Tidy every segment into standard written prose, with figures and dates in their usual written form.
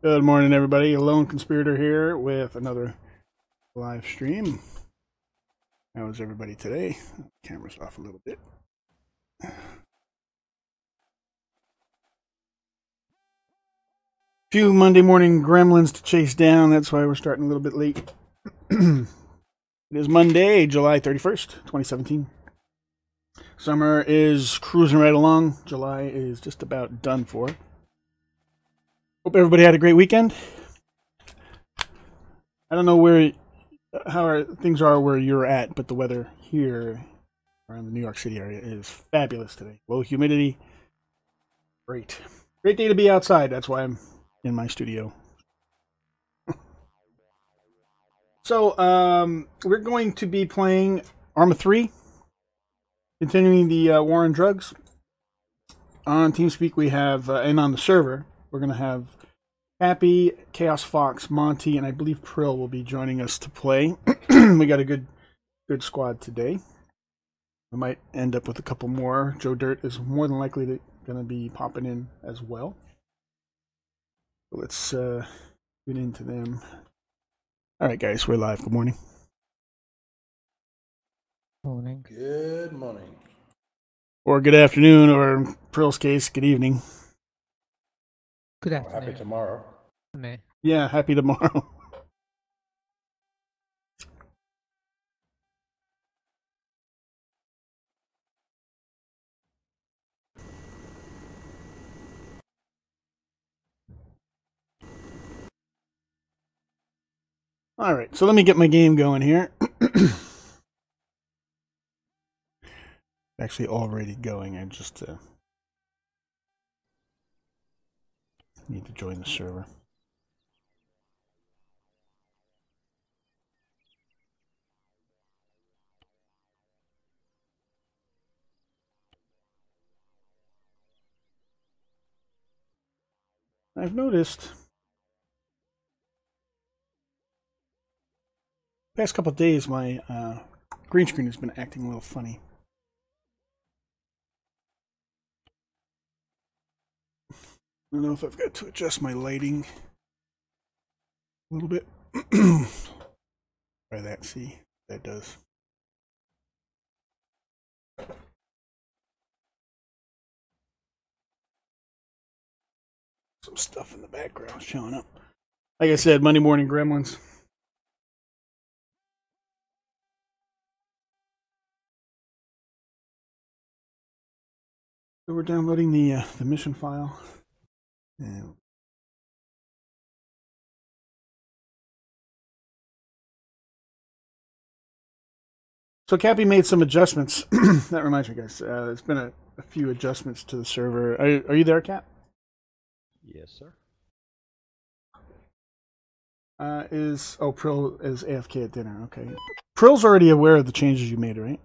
Good morning, everybody. Lone Conspirator here with another live stream. How is everybody today? Camera's off a little bit. Few Monday morning gremlins to chase down. That's why we're starting a little bit late. It is Monday, July 31st, 2017. Summer is cruising right along. July is just about done for. Hope everybody had a great weekend. I don't know how things are where you're at, but the weather here around the New York City area is fabulous today. Low humidity. Great. Great day to be outside. That's why I'm in my studio. So, we're going to be playing Arma 3. Continuing the war on drugs. On TeamSpeak we have, and on the server, we're going to have Happy, Chaos Fox, Monty, and I believe Prill will be joining us to play. We got a good squad today. We might end up with a couple more. Joe Dirt is more than likely going to be popping in as well. So let's get into them. All right, guys, we're live. Good morning. Morning. Good morning. Or good afternoon, or in Prill's case, good evening. Good afternoon. Happy tomorrow. Me. Yeah, happy tomorrow. All right, so let me get my game going here. Actually, already going. I just need to join the server. I've noticed past couple of days my green screen has been acting a little funny. I don't know if I've got to adjust my lighting a little bit. Try that, see what that does. Some stuff in the background showing up. Like I said, Monday morning gremlins. So we're downloading the mission file. And so Cappy made some adjustments. That reminds me, guys. There's been a few adjustments to the server. Are you there, Cap? Yes, sir. Prill is AFK at dinner. Okay. Prill's already aware of the changes you made, right?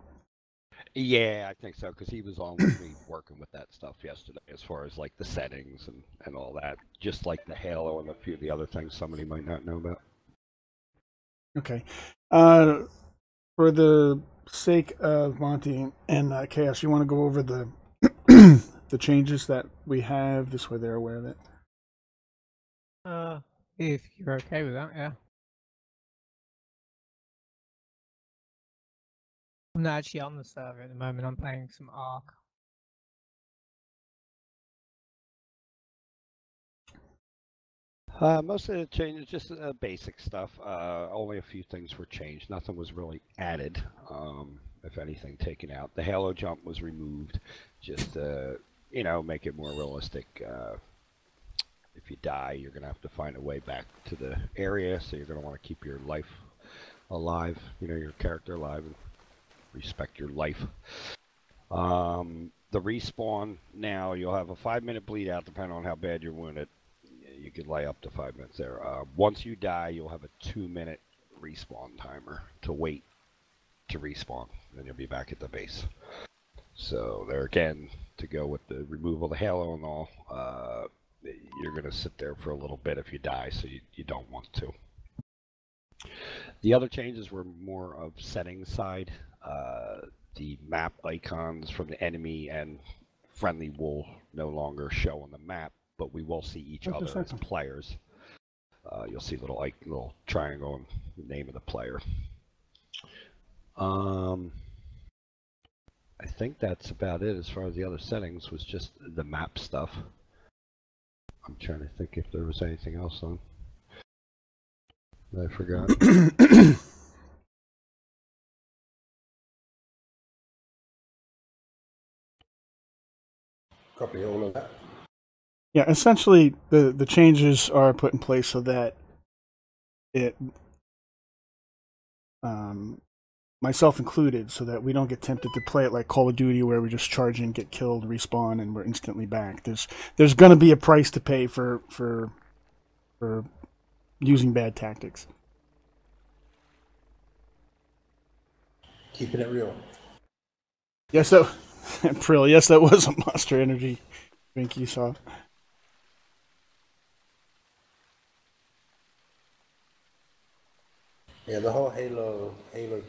Yeah, I think so, because he was on with me working with that stuff yesterday as far as like the settings and all that. Just like the Halo and a few of the other things somebody might not know about. Okay. For the sake of Monty and Chaos, you want to go over the the changes that we have, this way they're aware of it? If you're okay with that, yeah. I'm not actually on the server at the moment. I'm playing some Ark. Most of the changes, just basic stuff. Only a few things were changed. Nothing was really added. If anything, taken out. The Halo jump was removed, just make it more realistic. If you die, you're gonna have to find a way back to the area, so you're gonna want to keep your life alive. Your character alive, and respect your life. The respawn now, you'll have a 5-minute bleed out depending on how bad you're wounded. You could lay up to 5 minutes there. Once you die, you'll have a 2-minute respawn timer to wait to respawn. Then you'll be back at the base. So there again, to go with the removal of the halo and all, you're going to sit there for a little bit if you die, so you don't want to. The other changes were more of settings side. The map icons from the enemy and friendly will no longer show on the map, but we will see each other as players. You'll see little triangle and the name of the player. I think that's about it as far as the other settings, was just the map stuff. I'm trying to think if there was anything else on that I forgot. Copy all of that. Yeah, essentially the changes are put in place so that it, myself included, so that we don't get tempted to play it like Call of Duty, where we just charge in, get killed, respawn, and we're instantly back. There's going to be a price to pay for using bad tactics. Keeping it real. Yes, that Prill. Yes, that was a Monster Energy drink you saw. Yeah, the whole Halo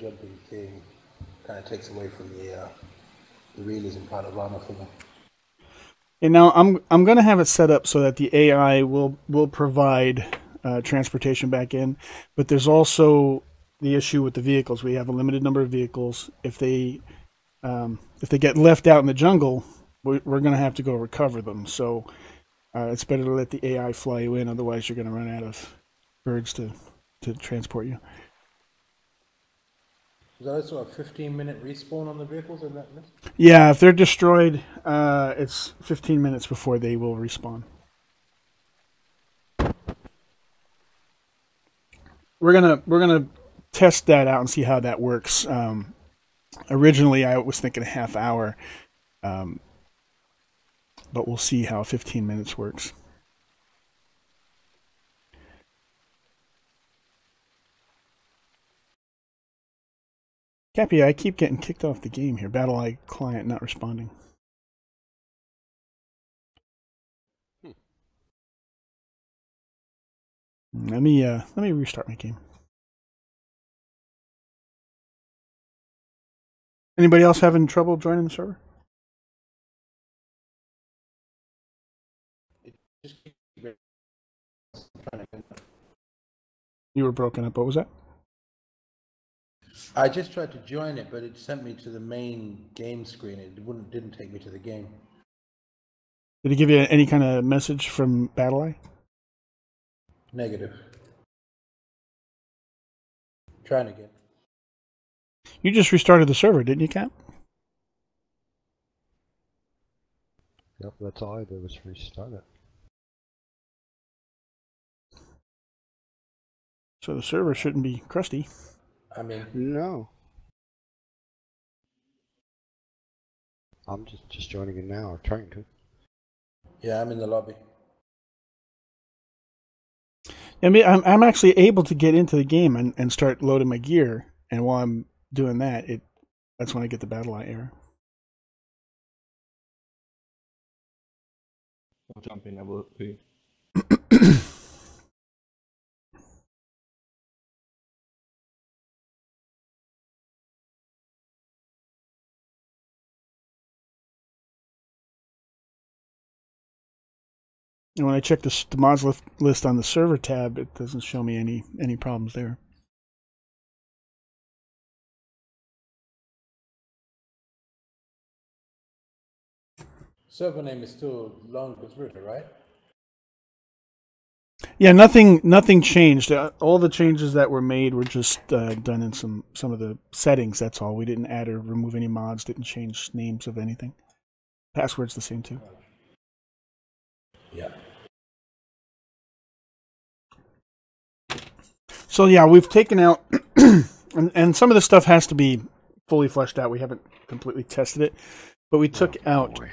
jumping thing kind of takes away from the realism part of Arma for me. And now I'm going to have it set up so that the AI will provide transportation back in, but there's also the issue with the vehicles. We have a limited number of vehicles. If they get left out in the jungle, we're going to have to go recover them. So it's better to let the AI fly you in, otherwise you're going to run out of birds to transport you. Is that also a 15-minute respawn on the vehicles in that list? Yeah, if they're destroyed, it's 15 minutes before they will respawn. We're gonna test that out and see how that works. Originally, I was thinking a half hour, but we'll see how 15 minutes works. Cappy, I keep getting kicked off the game here. BattleEye client not responding. Let me restart my game. Anybody else having trouble joining the server? You were broken up. What was that? I just tried to join it, but it sent me to the main game screen. It didn't take me to the game. Did it give you any kind of message from BattleEye? Negative. Trying again. You just restarted the server, didn't you, Cap? Yep, that's all I did was restart it. So the server shouldn't be crusty. I mean, no. I'm just joining in now, or trying to. Yeah, I'm in the lobby. I mean, I'm actually able to get into the game and start loading my gear, and while I'm doing that, that's when I get the BattleEye error. I'll jump in, have a look, please. And when I check the mods list on the server tab, it doesn't show me any problems there. Server name is still Lone Conspirator, right? Yeah, nothing changed. All the changes that were made were just done in some of the settings. That's all. We didn't add or remove any mods. Didn't change names of anything. Password's the same too. Yeah. So yeah, we've taken out, and some of the stuff has to be fully fleshed out. We haven't completely tested it, but we took Oh, out. boy.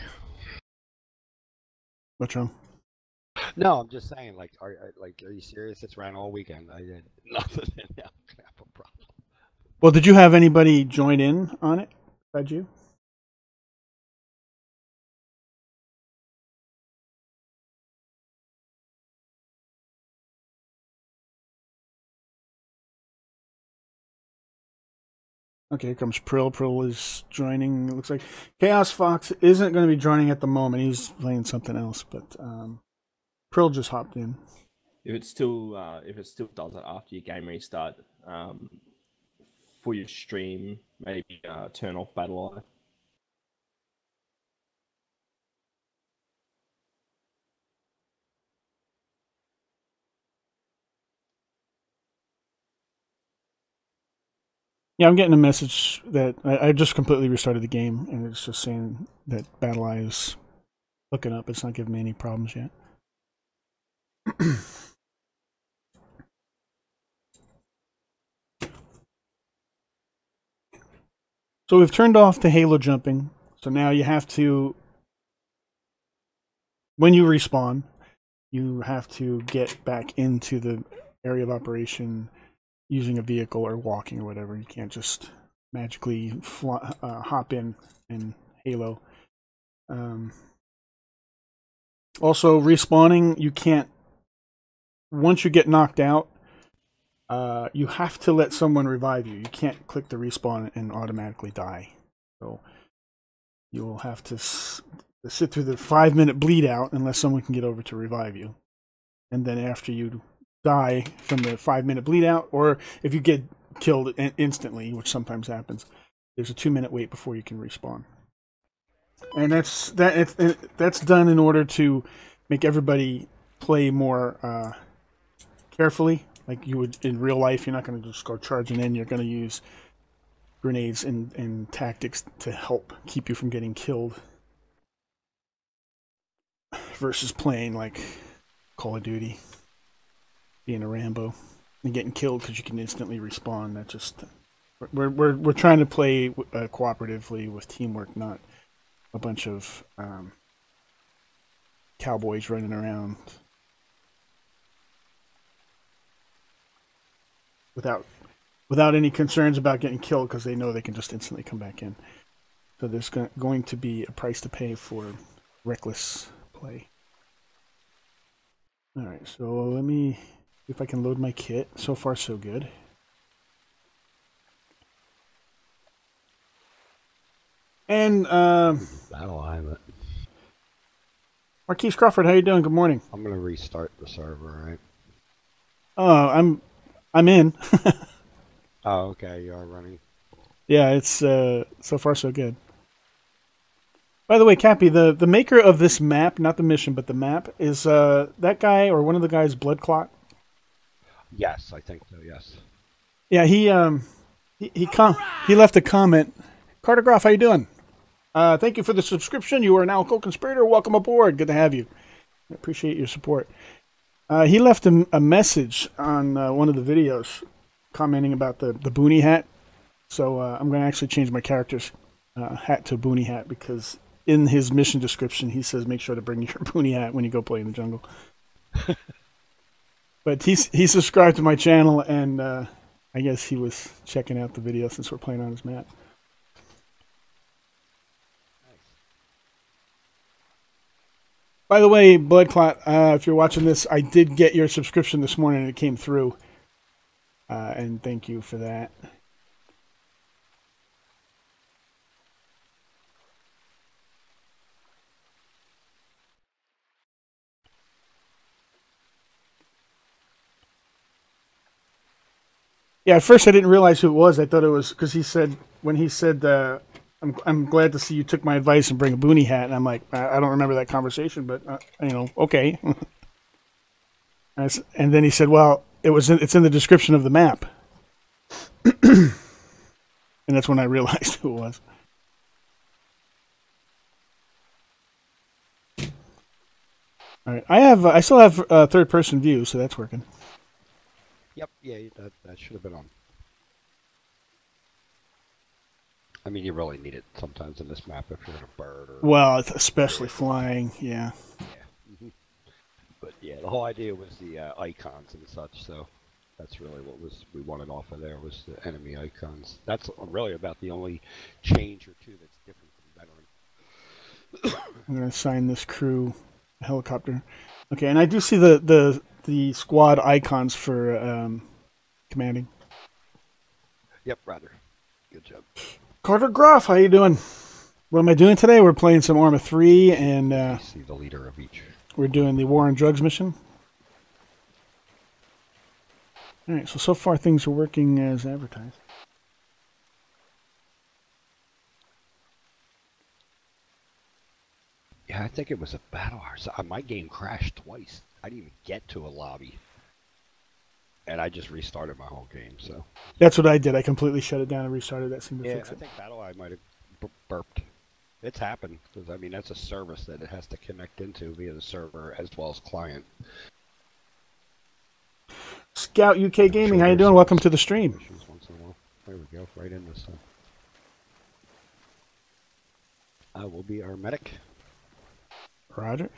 What's wrong? No, I'm just saying, like, are you serious? It's ran all weekend. I did nothing, and now I have a problem. Well, did you have anybody join in on it? Besides you? Okay, here comes Prill. Prill is joining. It looks like Chaos Fox isn't going to be joining at the moment. He's playing something else, but Prill just hopped in. If it still does it after your game restart, for your stream, maybe turn off Battle Eye. Yeah, I'm getting a message that I just completely restarted the game, and it's just saying that Battle Eye is looking up. It's not giving me any problems yet. So we've turned off the halo jumping. So now you have to, when you respawn, you have to get back into the area of operation using a vehicle or walking or whatever. You can't just magically hop in Halo. Also, respawning, you can't, once you get knocked out, you have to let someone revive you. You can't click the respawn and automatically die. So you'll have to sit through the 5-minute bleed out unless someone can get over to revive you. And then after you die from the 5-minute bleed out, or if you get killed instantly, which sometimes happens, there's a 2-minute wait before you can respawn. And that's done in order to make everybody play more carefully. Like you would in real life, you're not going to just go charging in. You're going to use grenades and tactics to help keep you from getting killed. Versus playing like Call of Duty, being a Rambo, and getting killed because you can instantly respawn. That just we're trying to play cooperatively with teamwork, not a bunch of cowboys running around without any concerns about getting killed because they know they can just instantly come back in. So there's going to be a price to pay for reckless play. Alright, so let me see if I can load my kit. So far, so good. And Battle Eye, but Marquise Crawford, how you doing? Good morning. I'm gonna restart the server, right? Oh, I'm in. Oh, okay, you are running. Yeah, it's so far so good. By the way, Cappy, the maker of this map, not the mission, but the map, is that guy or one of the guys Blood Clot? Yes, I think so. Yes. Yeah, he left a comment. Carter Groff, how you doing? Thank you for the subscription. You are now a co-conspirator. Welcome aboard. Good to have you. I appreciate your support. He left a message on one of the videos commenting about the boonie hat. So I'm going to actually change my character's hat to a boonie hat because in his mission description he says make sure to bring your boonie hat when you go play in the jungle. But he subscribed to my channel and I guess he was checking out the video since we're playing on his map. By the way, Bloodclot, if you're watching this, I did get your subscription this morning and it came through. And thank you for that. Yeah, at first I didn't realize who it was. I thought it was because he said, when he said, I'm glad to see you took my advice and bring a boonie hat. And I'm like, I don't remember that conversation, but, okay. And then he said, well, it's in the description of the map. And that's when I realized who it was. All right, I still have third-person view, so that's working. Yep. Yeah, that should have been on. I mean, you really need it sometimes in this map if you're in a bird or. Well, especially flying, yeah. Yeah. But yeah, the whole idea was the icons and such. So that's really what we wanted off of there was the enemy icons. That's really about the only change or two that's different from veteran. I'm going to assign this crew a helicopter. Okay, and I do see the squad icons for commanding. Yep, rather. Good job. Carter Groff, how you doing? What am I doing today? We're playing some Arma 3, and I see the leader of each. we're doing the War on Drugs mission. All right, so far things are working as advertised. Yeah, I think it was a battle hour. So my game crashed twice. I didn't even get to a lobby. And I just restarted my whole game, so. That's what I did. I completely shut it down and restarted. That seemed to fix I it. think Battle Eye might have burped. It's happened, because, I mean, that's a service that it has to connect into via the server as well as client. Scout UK Gaming, how you doing? Welcome to the stream. Once in a while. There we go, right in this time. I will be our medic. Roger.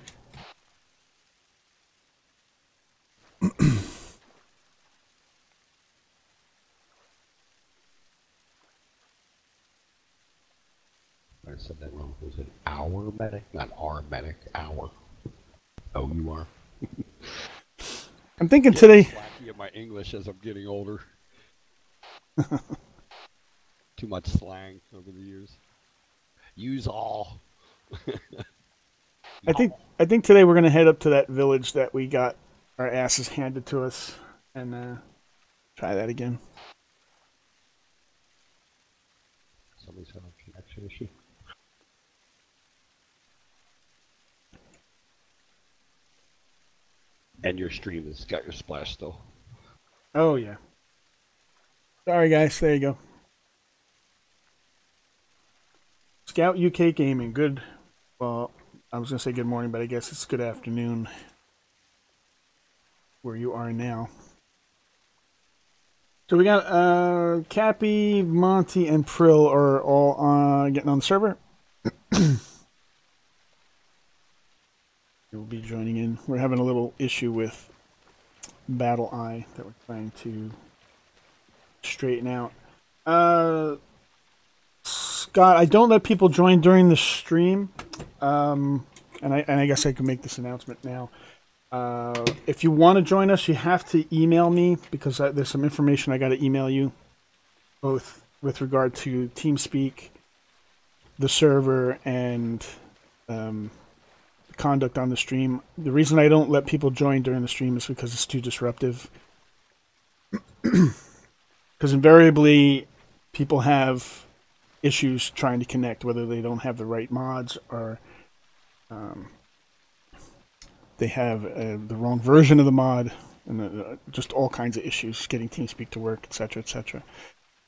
I said that wrong. Was it our medic? Not our medic, our. O-U-R. I'm thinking today. Slacky at my English as I'm getting older. Too much slang over the years. Use all. I think today we're gonna head up to that village that we got our asses handed to us, and try that again. Somebody's having a connection issue. And your stream has got your splash still. Oh yeah. Sorry guys, there you go. Scout UK Gaming, good. Well, I was gonna say good morning, but I guess it's good afternoon where you are now. So we got Cappy, Monty, and Prill are all getting on the server. We'll be joining in. We're having a little issue with Battle Eye that we're trying to straighten out. Scott, I don't let people join during the stream, and I guess I can make this announcement now. If you want to join us, you have to email me because there's some information I got to email you, both with regard to TeamSpeak, the server, and conduct on the stream. The reason I don't let people join during the stream is because it's too disruptive. Because invariably, people have issues trying to connect, whether they don't have the right mods or they have the wrong version of the mod, and just all kinds of issues getting TeamSpeak to work, etc., etc.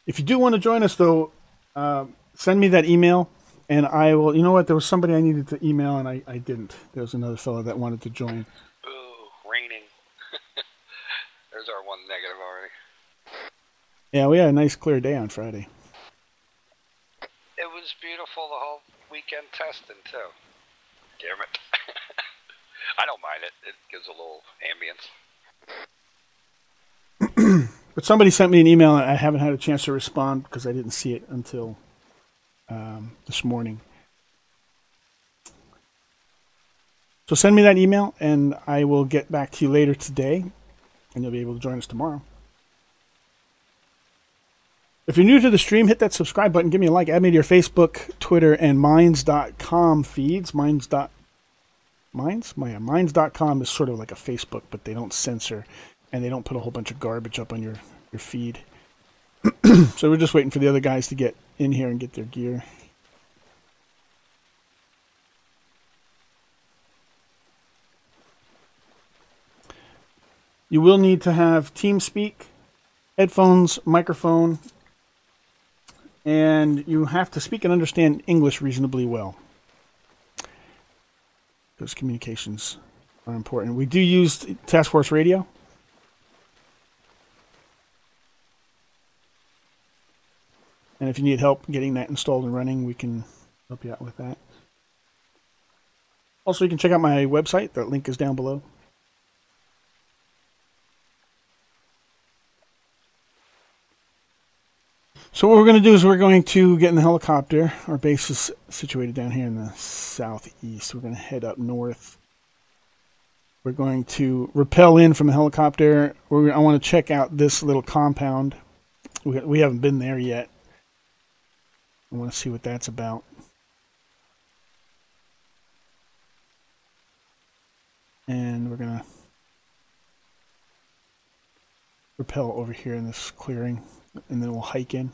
If you do want to join us, though, send me that email. And I will, you know what, there was somebody I needed to email and I didn't. There was another fellow that wanted to join. Ooh, raining. There's our one negative already. Yeah, we had a nice clear day on Friday. It was beautiful the whole weekend testing, too. Damn it. I don't mind it. It gives a little ambience. But somebody sent me an email and I haven't had a chance to respond because I didn't see it until this morning. So send me that email and I will get back to you later today and you'll be able to join us tomorrow. If you're new to the stream, hit that subscribe button, give me a like, add me to your Facebook, Twitter, and Minds.com feeds. Minds.com is sort of like a Facebook, but they don't censor and they don't put a whole bunch of garbage up on your feed. So we're just waiting for the other guys to get in here and get their gear. You will need to have TeamSpeak, headphones, microphone, and you have to speak and understand English reasonably well. Those communications are important. We do use Task Force Radio. And if you need help getting that installed and running, we can help you out with that. Also, you can check out my website. That link is down below. So what we're going to do is we're going to get in the helicopter. Our base is situated down here in the southeast. We're going to head up north. We're going to rappel in from the helicopter. I want to check out this little compound. We haven't been there yet. I want to see what that's about. And we're going to rappel over here in this clearing, and then we'll hike in.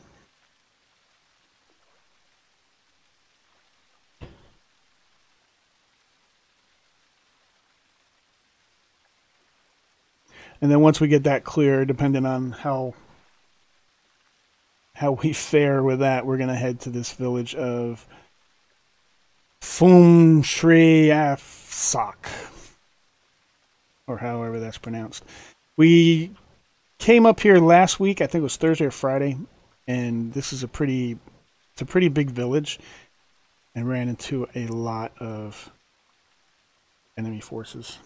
And then once we get that clear, depending on how we fare with that, we're going to head to this village of Phum Shri Afsak, or however that's pronounced. We came up here last week, I think it was Thursday or Friday, and this is it's a pretty big village, and ran into a lot of enemy forces.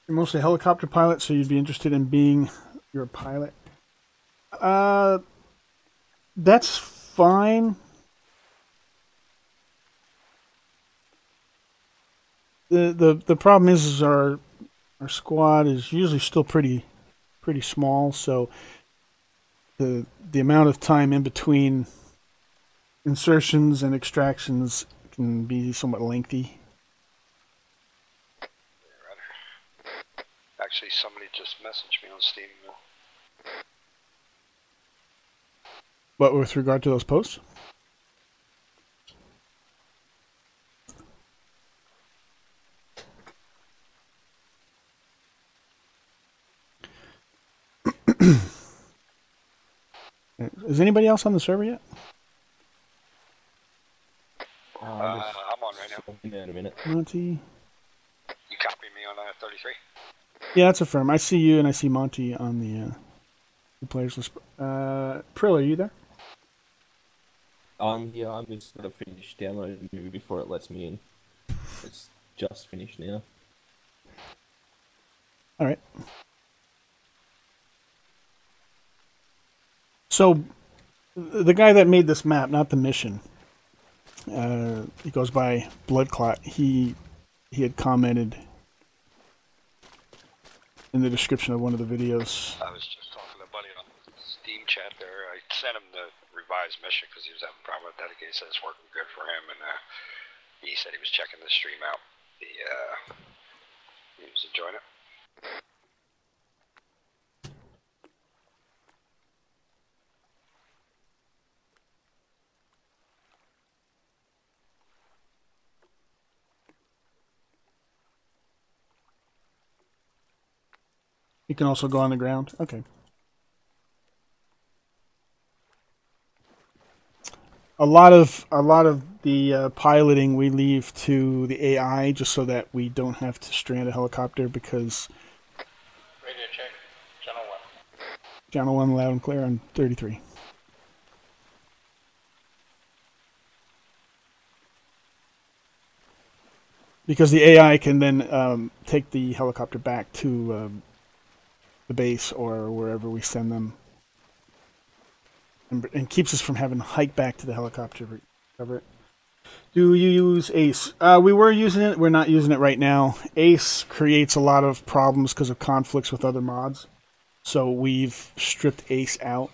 You're mostly a helicopter pilot, so you'd be interested in being a pilot. That's fine. The problem is our squad is usually still pretty small, so the amount of time in between insertions and extractions can be somewhat lengthy. Actually, somebody just messaged me on Steam. But with regard to those posts? Is anybody else on the server yet? I'm on right now. In a minute. Monty? You copy me on 33? Yeah, that's affirm. I see you and I see Monty on the players list. Prill, are you there? Yeah, I'm just gonna finish downloading the movie before it lets me in. It's just finished now. All right. So, the guy that made this map, not the mission, he goes by Bloodclot. He had commented in the description of one of the videos. I was just talking to a buddy on Steam chat there. I sent him the revised mission because he was having a problem with that. He said it's working good for him, and he said he was checking the stream out. He was enjoying it. You can also go on the ground. Okay. A lot of the piloting we leave to the AI just so that we don't have to strand a helicopter because Radio check. Channel 1. Channel 1 loud and clear on 33. Because the AI can then take the helicopter back to the base or wherever we send them, and keeps us from having to hike back to the helicopter to recover it. Do you use Ace? We were using it. We're not using it right now. Ace creates a lot of problems because of conflicts with other mods, so we've stripped Ace out.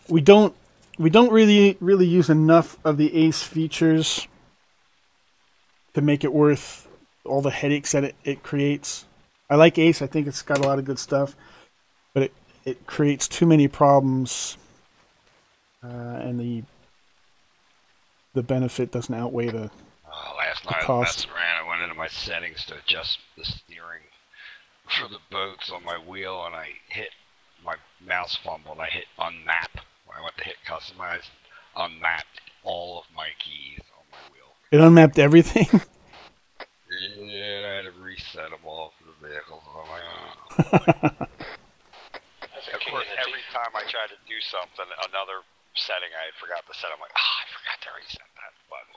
We don't really use enough of the Ace features to make it worth all the headaches that it creates. I like Ace. I think it's got a lot of good stuff, but it creates too many problems, and the benefit doesn't outweigh the Last night I messed around. I went into my settings to adjust the steering for the boats on my wheel, and I hit my mouse fumble, and I hit unmap. When I went to hit customize, unmapped all of my keys on my wheel. It unmapped everything? Yeah, I had to reset Of course, every time I try to do something, another setting I forgot to set, I'm like, I forgot to reset that button.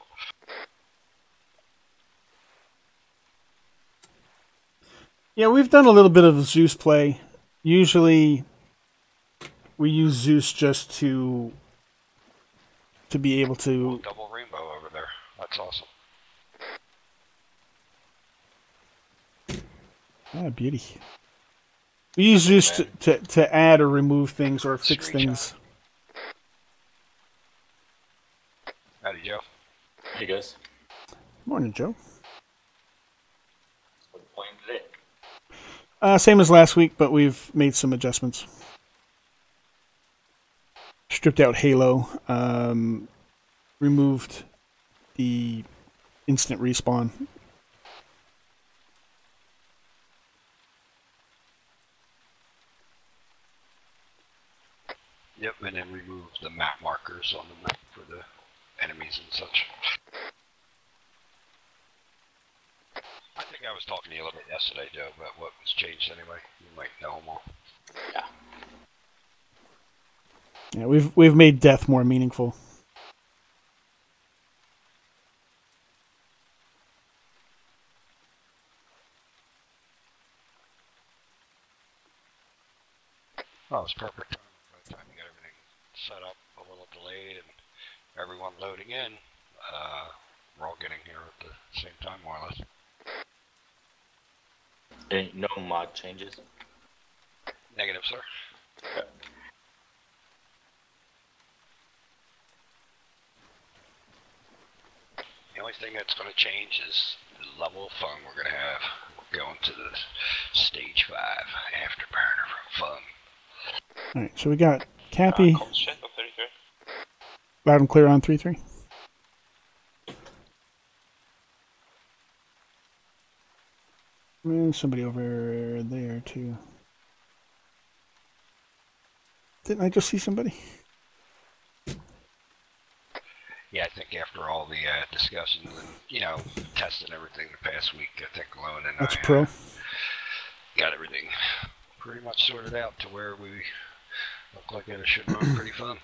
Yeah, we've done a little bit of Zeus play. Usually, we use Zeus just to be able to. Double rainbow over there. That's awesome. Ah, beauty. We use Zeus to add or remove things or fix things. Howdy, Joe. Hey guys. Morning, Joe. What are you playing today? Same as last week, but we've made some adjustments. Stripped out Halo, removed the instant respawn. Yep, and then remove the map markers on the map for the enemies and such. I think I was talking to you a little bit yesterday, Joe, about what was changed anyway. You might know them all. Yeah. Yeah, we've made death more meaningful. Oh, it was perfect time. By the time you got everything set up, a little delayed, and everyone loading in, we're all getting here at the same time, more or less. And no mod changes? Negative, sir. Okay. The only thing that's going to change is the level of fun we're going to have. We're going to the stage 5 afterburner for fun. Alright, so we got Cappy. Cold shit, 33. Loud and clear on 3-3. And somebody over there too. Didn't I just see somebody? Yeah, I think after all the discussions and, testing everything the past week, I think Lone and That's I pro. Got everything pretty much sorted out to where we look like it should run pretty fun.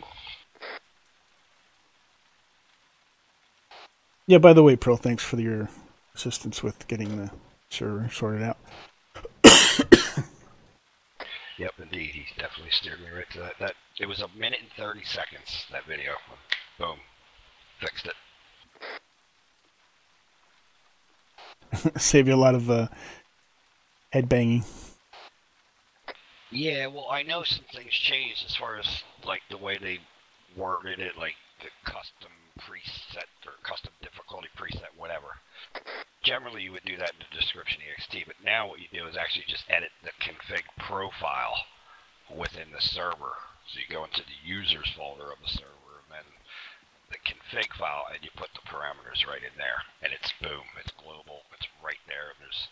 Yeah, by the way, Pro, thanks for your assistance with getting the server sorted out. Yep, indeed. He definitely steered me right to that. It was 1 minute and 30 seconds, that video. Boom. Fixed it. Save you a lot of head banging. Yeah, well, I know some things changed as far as, like, the way they worded it, like the custom preset or custom difficulty preset, whatever. Generally, you would do that in the description EXT, but now what you do is actually just edit the config profile within the server. So you go into the users folder of the server, and then the config file, and you put the parameters right in there, and it's boom, it's global, it's right there. There's,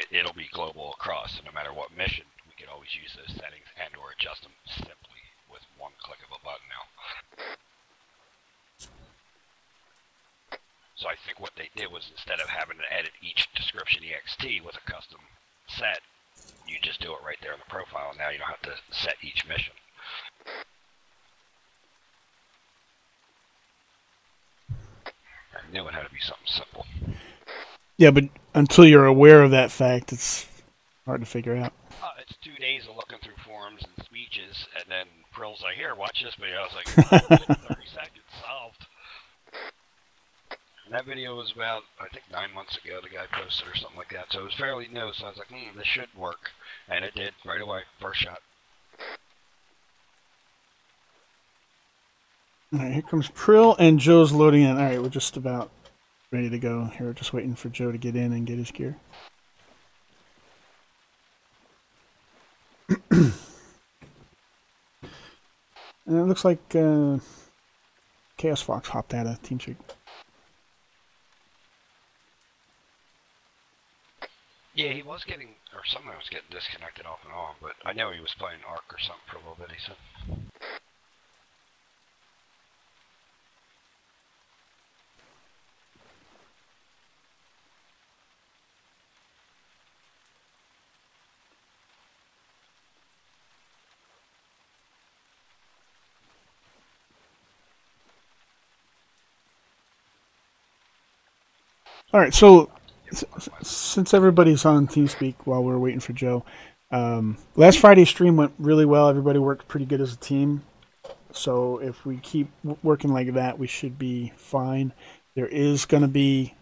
it'll be global across, so no matter what mission, we can always use those settings and or adjust them simply with one click of a button now. So I think what they did was, instead of having to edit each description EXT with a custom set, you just do it right there in the profile, and now you don't have to set each mission. I knew it had to be something simple. Yeah, but until you're aware of that fact, it's hard to figure out. It's 2 days of looking through forums and speeches, and then Prill's like, here, watch this video. I was like, 30 seconds, solved. And that video was about, I think, 9 months ago, the guy posted or something like that. So it was fairly new, so I was like, this should work. And it did, right away, first shot. Alright, here comes Prill, and Joe's loading in. Alright, we're just about ready to go. Here, we're just waiting for Joe to get in and get his gear. And it looks like Chaos Fox hopped out of TeamSpeak. Yeah, he was getting, or someone was getting disconnected off and on, but I know he was playing Ark or something for a little bit, he said. All right, so since everybody's on TeamSpeak while we're waiting for Joe, last Friday's stream went really well. Everybody worked pretty good as a team. So if we keep working like that, we should be fine. There is going to be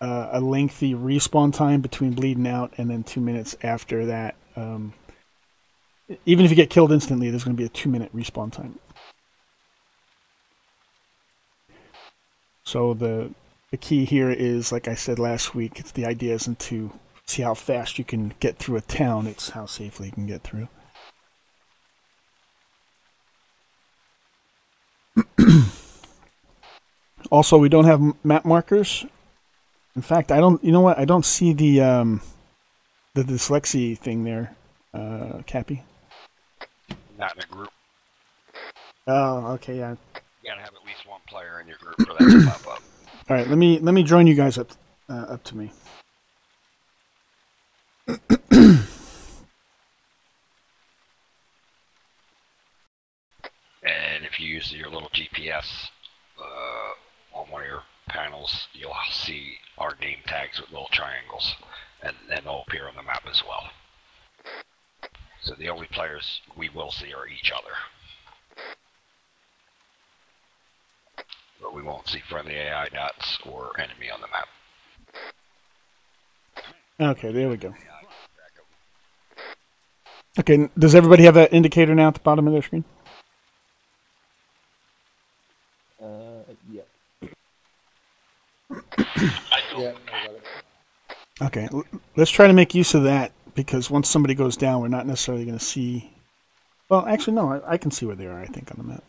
a lengthy respawn time between bleeding out and then 2 minutes after that. Even if you get killed instantly, there's going to be a 2-minute respawn time. So the key here is, like I said last week, it's the idea isn't to see how fast you can get through a town, it's how safely you can get through. Also, we don't have map markers. In fact, I don't. You know what? I don't see the dyslexia thing there, Cappy. Not in a group. Oh, okay, yeah. You gotta have at least one player in your group for that to pop up. All right, let me join you guys up to me. And if you use your little GPS on one of your panels, you'll see our name tags with little triangles, and they'll appear on the map as well. So the only players we will see are each other. But we won't see friendly AI dots or enemy on the map. Okay, there we go. Okay, does everybody have that indicator now at the bottom of their screen? Yeah. Yeah, I got it. Okay, let's try to make use of that, because once somebody goes down, we're not necessarily going to see... Well, actually, no, I can see where they are, I think, on the map.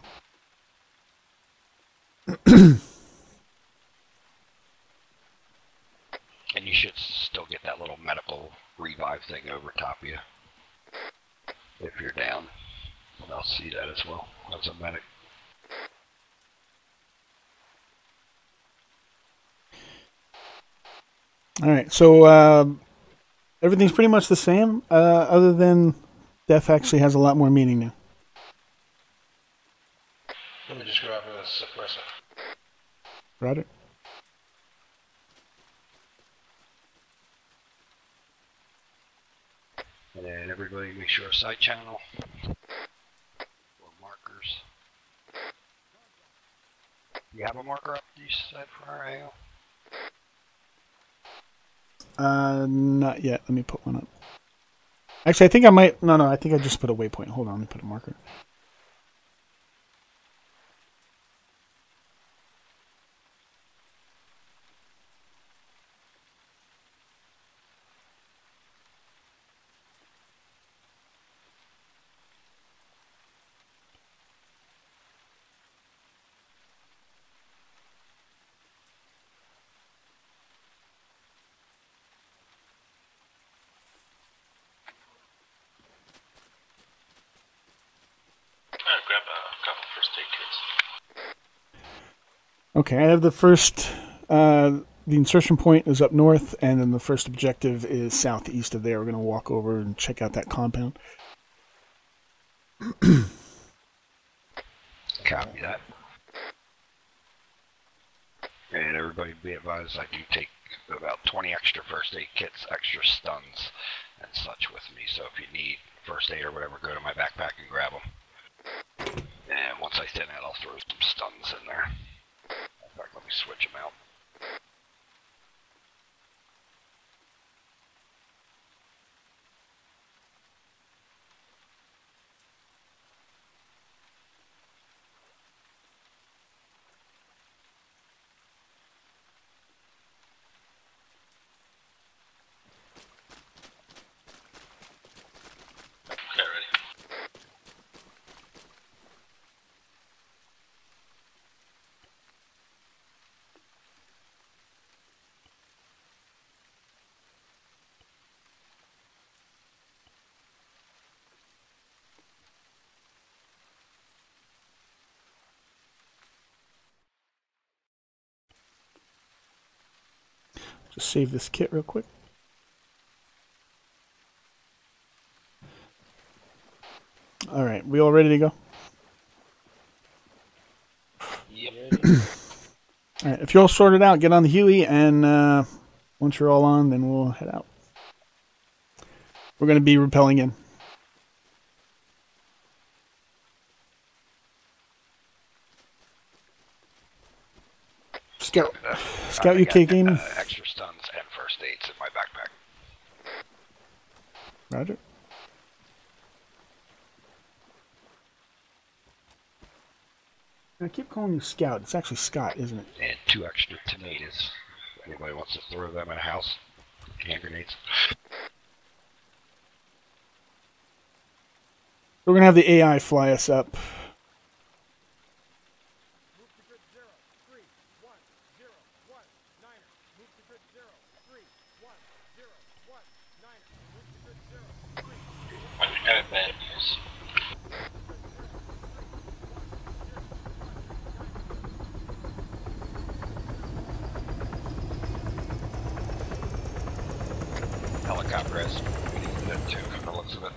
And you should still get that little medical revive thing over top of you if you're down. And I'll see that as well as a medic. All right, so everything's pretty much the same, other than death actually has a lot more meaning now. Let me just grab a suppressor. Roger. And then everybody make sure side channel or markers. You have a marker up, you said, for our AO? Not yet. Let me put one up. Actually, I think I might... No, I think I just put a waypoint. Hold on, let me put a marker. Grab a couple first aid kits. Okay, I have the first... the insertion point is up north, and then the first objective is southeast of there. We're going to walk over and check out that compound. Copy that. And everybody be advised, I do take about 20 extra first aid kits, extra stuns, and such with me. So if you need first aid or whatever, go to my backpack and grab them. And once I thin out, I'll throw some stuns in there. In fact, let me switch them out. Okay, ready. Just save this kit real quick. All right, we all ready to go? Yep. All right, if you're all sorted out, get on the Huey, and once you're all on, then we'll head out. We're going to be rappelling in. Scout, Scout, UK Gaming. Extra stuns and first aids in my backpack. Roger. I keep calling you Scout. It's actually Scott, isn't it? And 2 extra tomatoes. If anybody wants to throw them in a house. Hand grenades. We're going to have the AI fly us up. Bad news. Helicopter has that too, from the looks of it.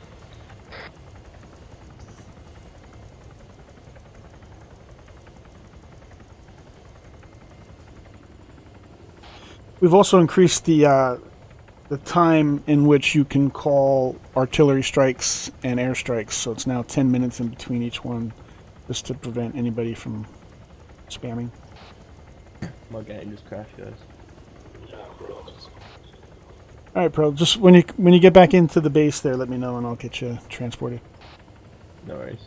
We've also increased the time in which you can call artillery strikes and airstrikes, so it's now 10 minutes in between each one, just to prevent anybody from spamming. My game just crashed, guys. All right, Pro. Just when you get back into the base there, let me know and I'll get you transported. No worries.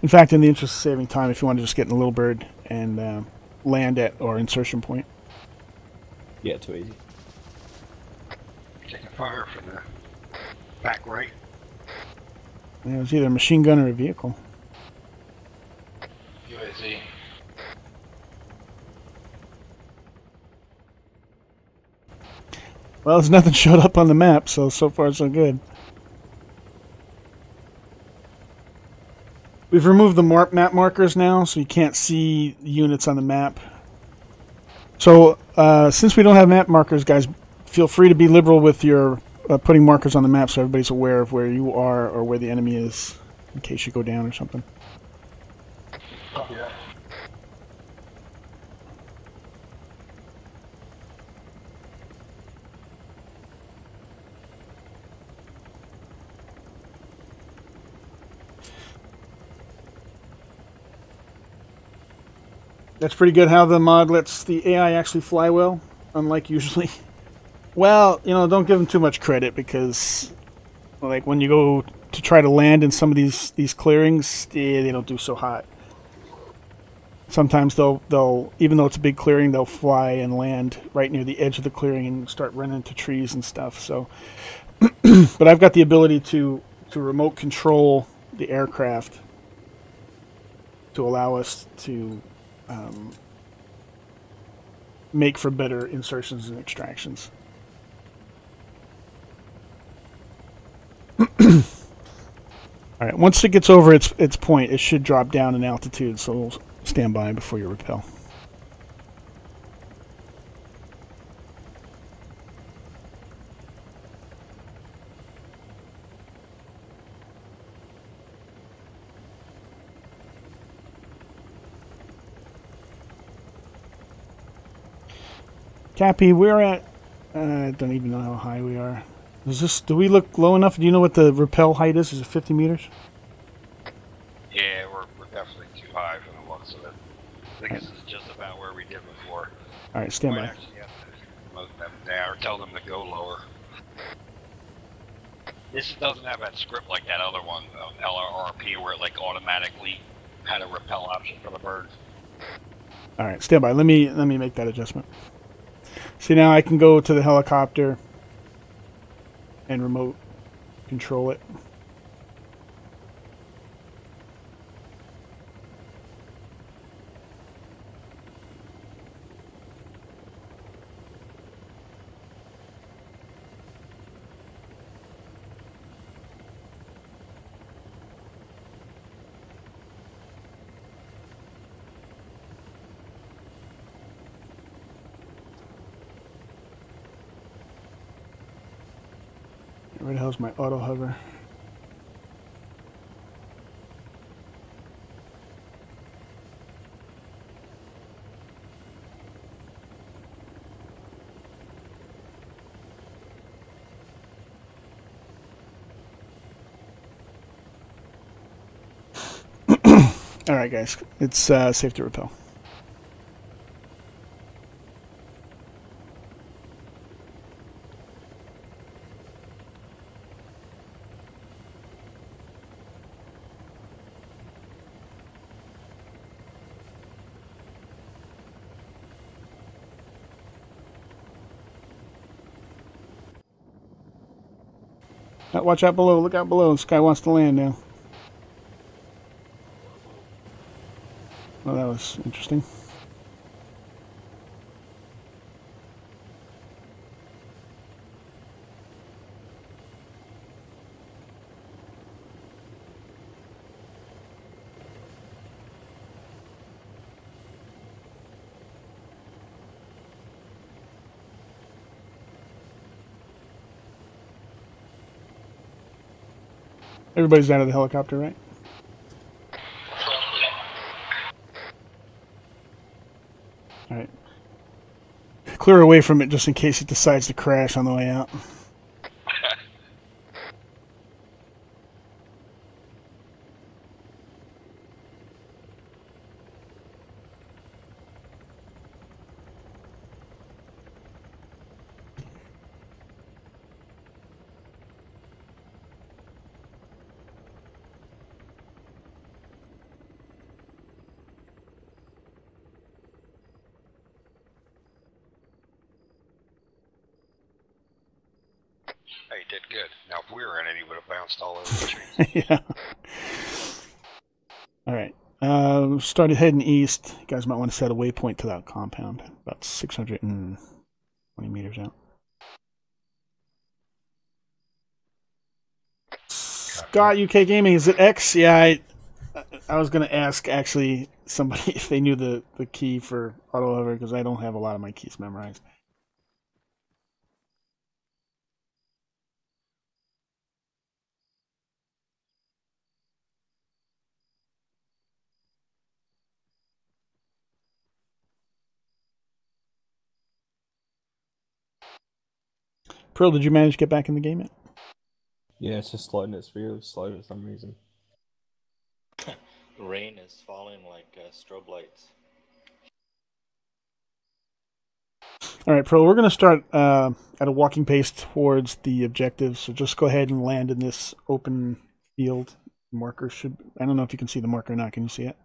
In fact, in the interest of saving time, if you want to just get in a little bird and land at our insertion point. Yeah, too easy. Taking fire from the back right. Yeah, it was either a machine gun or a vehicle. UAZ. Well, there's nothing showed up on the map, so far so good. We've removed the map markers now, so you can't see units on the map. So, since we don't have map markers, guys, feel free to be liberal with your putting markers on the map so everybody's aware of where you are or where the enemy is, in case you go down or something. Oh, yeah. That's pretty good how the mod lets the AI actually fly well, unlike usually. Well, you know, don't give them too much credit because, like, when you go to try to land in some of these clearings, they don't do so hot. Sometimes they'll even though it's a big clearing, they'll fly and land right near the edge of the clearing and start running into trees and stuff. So, but I've got the ability to remote control the aircraft to allow us to make for better insertions and extractions. Alright, once it gets over its point, it should drop down in altitude, so we'll stand by before you rappel. Cappy, we're at... I don't even know how high we are. Do we look low enough? Do you know what the rappel height is? Is it 50 meters? Yeah, we're definitely too high for the looks of it. I think this is just about where we did before. Alright, stand Might by. actually have to promote them down or tell them to go lower. This doesn't have that script like that other one, LRRP, where it like automatically had a rappel option for the birds. Alright, stand by. Let me make that adjustment. See, now I can go to the helicopter and remote control it. Where the hell's my auto hover? Alright guys, it's safe to rappel. Watch out below, look out below, this guy wants to land now. Well, that was interesting. Everybody's out of the helicopter, right? Alright. Clear away from it just in case it decides to crash on the way out. Hey, you did good. Now, if we were in it, he would have bounced all over the trees. Yeah. Alright. Started heading east. You guys might want to set a waypoint to that compound. About 620 meters out. Scott, UK Gaming, is it X? Yeah, I was going to ask, actually, somebody if they knew the key for auto hover, because I don't have a lot of my keys memorized. Pearl, did you manage to get back in the game yet? Yeah, it's just slow, and it's really slow for some reason. Rain is falling like strobe lights. Alright, Pearl, we're going to start at a walking pace towards the objective, so just go ahead and land in this open field. Marker should... I don't know if you can see the marker or not. Can you see it?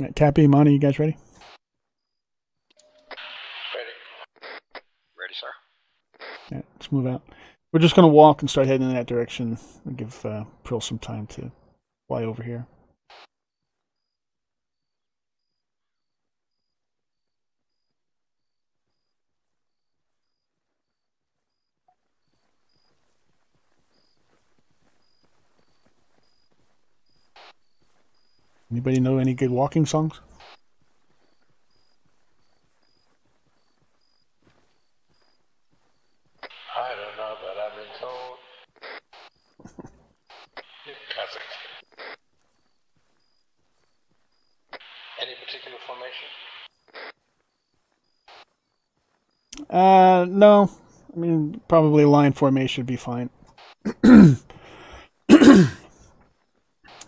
Right, Cappy, Monty, you guys ready? Ready, sir? Yeah, let's move out. We're just going to walk and start heading in that direction and give Pearl some time to fly over here. Anybody know any good walking songs? I don't know, but I've been told. Classic. Any particular formation? No. I mean, probably line formation would be fine.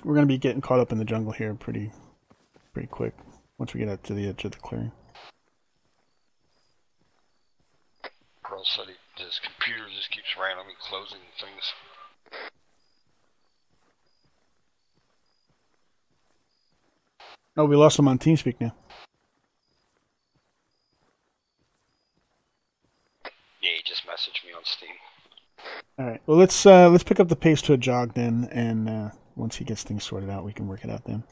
We're going to be getting caught up in the jungle here pretty quick once we get up to the edge of the clearing. Pearl said his computer just keeps randomly closing things. Oh, we lost him on TeamSpeak now. Yeah, he just messaged me on Steam. All right. Well, let's pick up the pace to a jog then, and once he gets things sorted out, we can work it out then.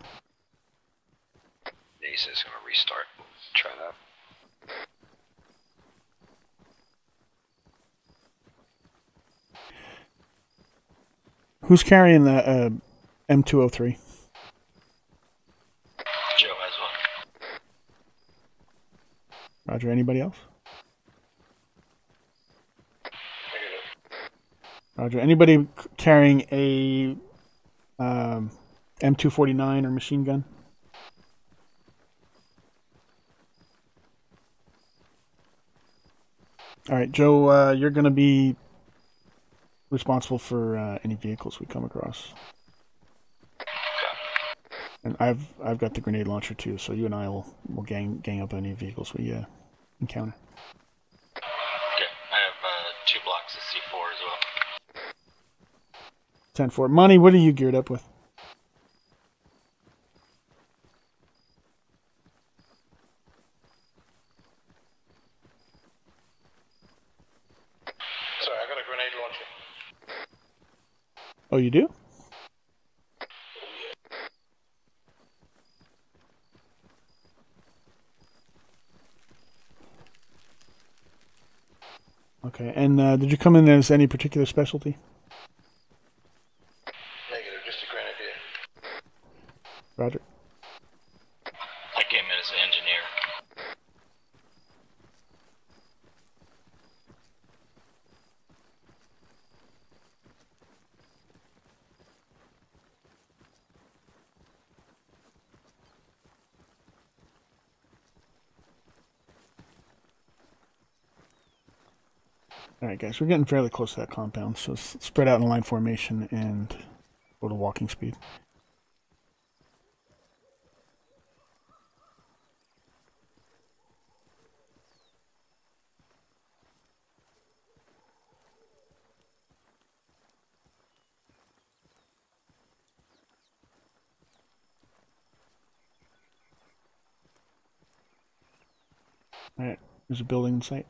Yeah, he says he's going to restart. Try that. Who's carrying the M203? Joe has one. Roger. Anybody else? Roger. Anybody carrying a M249 or machine gun? All right, Joe. You're going to be responsible for any vehicles we come across. And I've got the grenade launcher too, so you and I will gang up any vehicles we encounter. Okay, I have 2 blocks of C4 as well. 10-4. Monty, what are you geared up with? Sorry, I got a grenade launcher. Oh, you do? Okay, and did you come in as any particular specialty? Negative, just a grenadier. Roger. I came in as an engineer. All right, guys, we're getting fairly close to that compound, so spread out in line formation and go to walking speed. All right, there's a building in sight.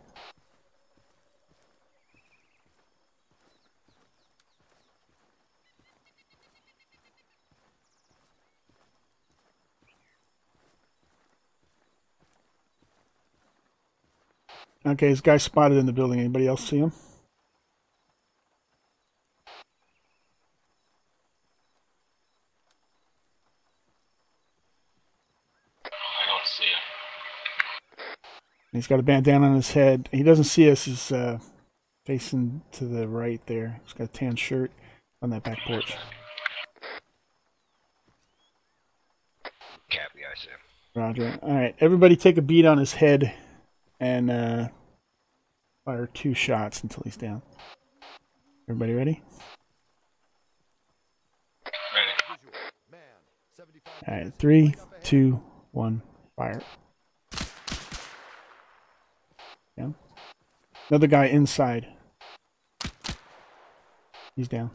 Okay, this guy spotted in the building. Anybody else see him? I don't see him. He's got a bandana on his head. He doesn't see us. He's facing to the right there. He's got a tan shirt on that back porch. Cappy, I see him. Roger. All right, everybody take a beat on his head and fire 2 shots until he's down. Everybody ready? Ready. All right, 3, 2, 1, fire. Down. Another guy inside. He's down.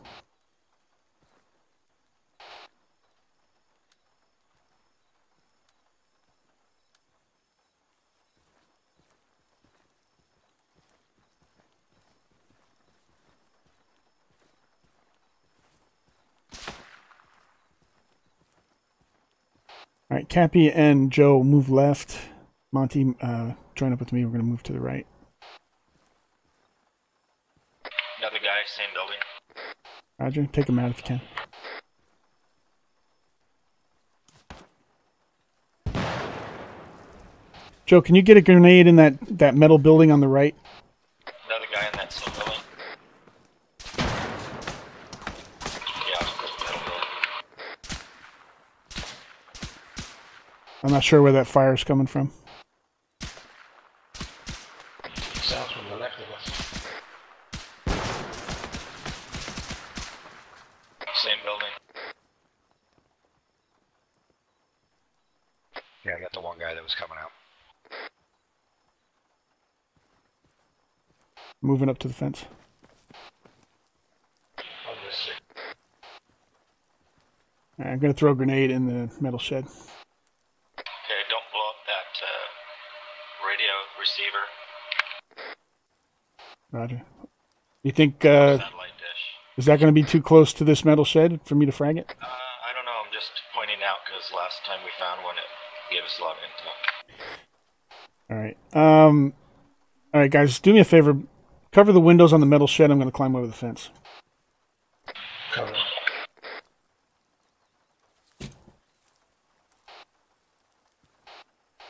All right, Cappy and Joe move left. Monty, join up with me. We're going to move to the right. Another guy, same building. Roger, take him out if you can. Joe, can you get a grenade in that metal building on the right? Another guy in that same building. Yeah, middle building. I'm not sure where that fire is coming from. Sounds from the left of us. Same building. Yeah, I got the one guy that was coming out. Moving up to the fence. On this side. All right, I'm going to throw a grenade in the metal shed. Okay, don't blow up that radio receiver. Roger. You think Satellite dish. is that going to be too close to this metal shed for me to frag it? I don't know, I'm just pointing out because last time we found one, it gave us a lot of intel. All right. All right, guys, do me a favor. Cover the windows on the metal shed. I'm going to climb over the fence. Cover.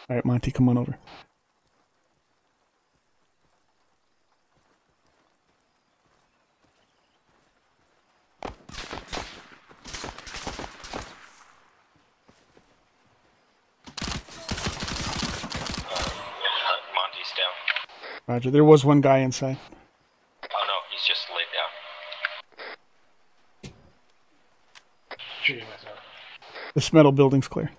All right, Monty, come on over. Monty's down. Roger. There was one guy inside. Oh no, he's just laid down. Shooting myself. This metal building's clear.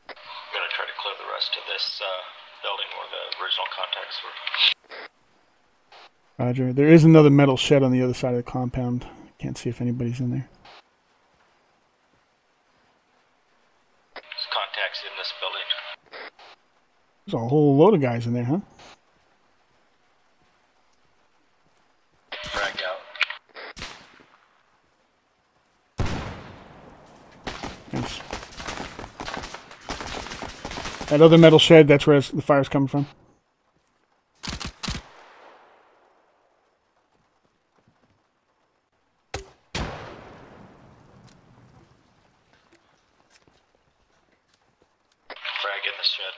I'm gonna try to clear the rest of this building where the original contacts were. Roger. There is another metal shed on the other side of the compound. Can't see if anybody's in there. There's contacts in this building. There's a whole load of guys in there, huh? Frag out. Nice. That other metal shed, that's where the fire's coming from. Frag in the shed.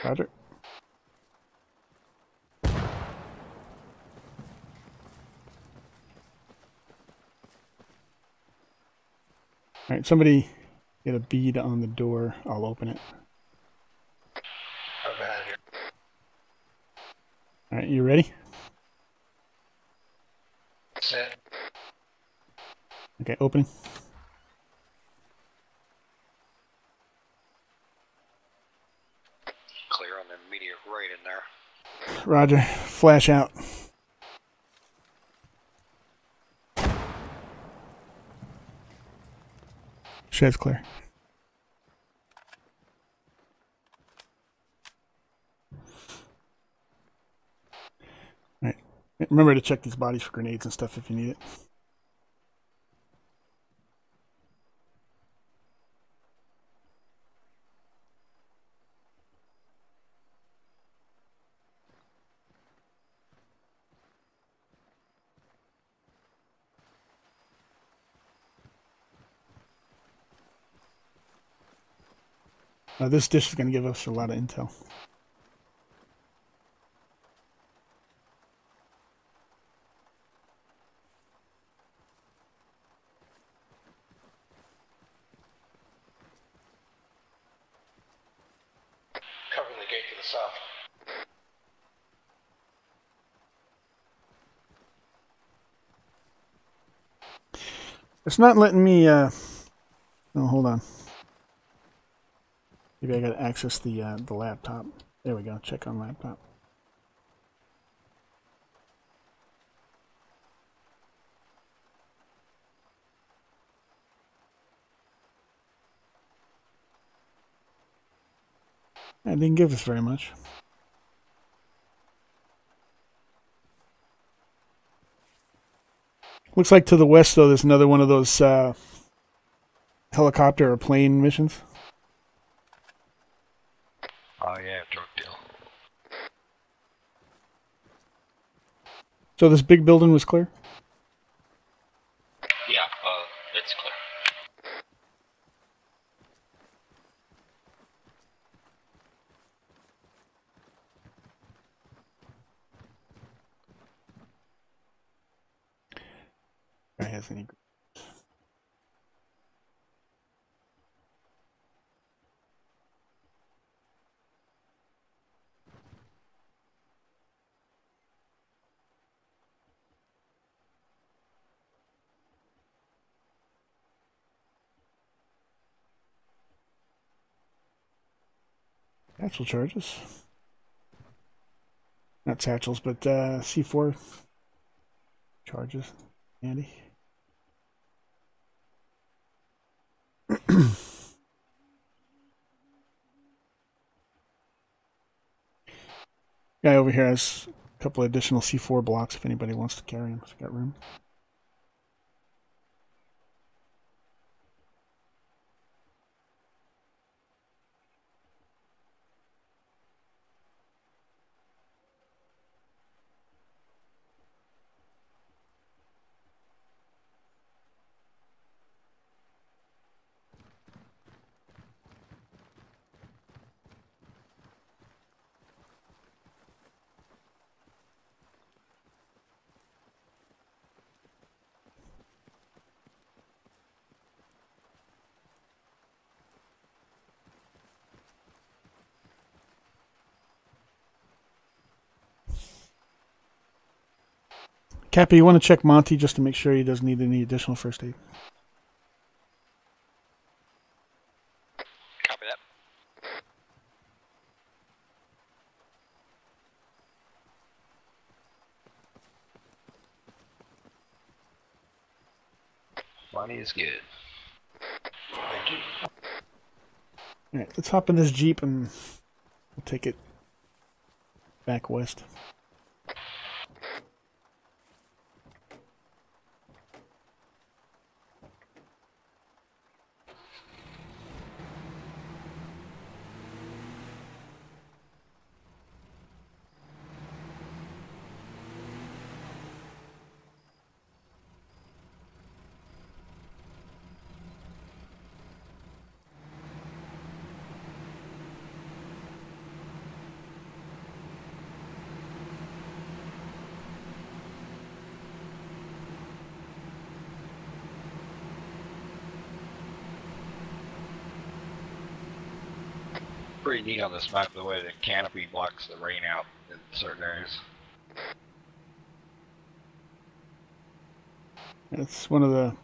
Roger. All right, somebody get a bead on the door. I'll open it. I'm behind you. All right, you ready? Set. Okay, opening. Clear on the immediate right in there. Roger. Flash out. Shed's clear. All right. Remember to check these bodies for grenades and stuff if you need it. This dish is going to give us a lot of intel. Covering the gate to the south. It's not letting me, oh, hold on. Maybe I got to access the laptop. There we go. Check on laptop. It didn't give us very much. Looks like to the west, though, there's another one of those helicopter or plane missions. Oh yeah, drug deal. So this big building was clear? Yeah, it's clear. Guy has any? Satchel charges. Not satchels, but C4 charges. Handy. Guy over here has a couple additional C4 blocks if anybody wants to carry them. If you got room. Cappy, you want to check Monty just to make sure he doesn't need any additional first aid? Copy that. Money is good. Thank you. All right, let's hop in this Jeep and we'll take it back west. Pretty neat on this map the way the canopy blocks the rain out in certain areas. It's one of the